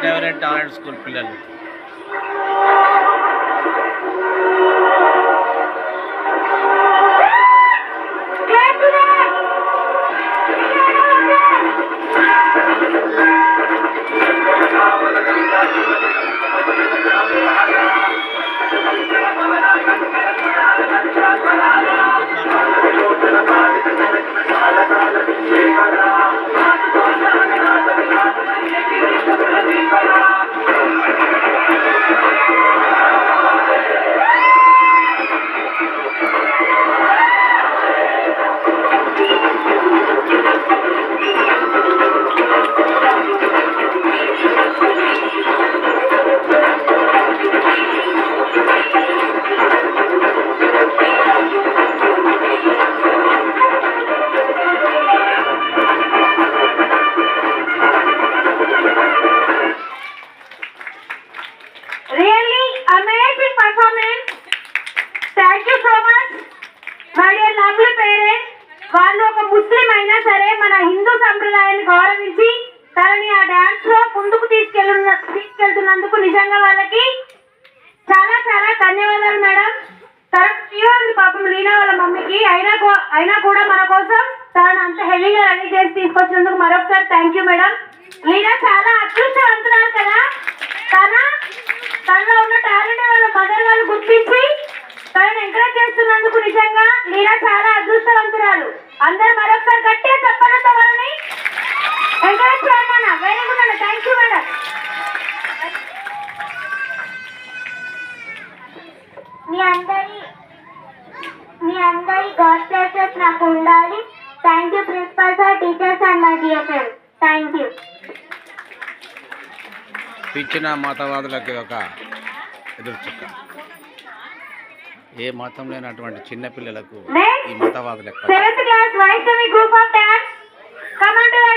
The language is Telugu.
ఫేవరెట్ టాలెంట్ స్కూల్ పిల్లలు. వాళ్ళు ఒక ముస్లిం అయినా సరే మన హిందూ సంప్రదాయాన్ని గౌరవించి తనని ఆ డాన్స్ లో ముందుకు తీసుకెళ్తున్నందుకు నిజంగా వాళ్ళకి చాలా చాలా ధన్యవాదాలు మేడం. తనకు పాపం లీనా వాళ్ళ మమ్మీకి అయినా కూడా మన కోసం తనను అంత హెవీగా రెడీ చేసి తీసుకొచ్చినందుకు మరొకసారి థ్యాంక్ యూ మేడం. లీనా చాలా అదృష్టవంతురాలు కదా, తనలో ఉన్న టాలెంట్ వాళ్ళ మదర్ వాళ్ళు గుర్తించి తనని ఎంకరేజ్ చేస్తున్నందుకు నిజంగా లీనా చాలా అదృష్టవంతురాలు. అందరు మరొకసారి గట్టిగా చెప్పడంతో వాళ్ళని ఎంకరేజ్ చేయాలన్నా. వెరీ గుడ్ అన్న, థ్యాంక్ యూ మేడం. మీ అందరి గాడ్ బ్లెస్సెస్ నాకు ఉండాలి. Thank you principal sir, teachers and my dear friends. Thank you. పిచ్చిన మతవాదులకి ఒక ఎదురు చుక్క. ఏ మతం లేనటువంటి చిన్నపిల్లలకు ఈ మతవాదులు seventh class Vaishnavi group of dance. Come on to the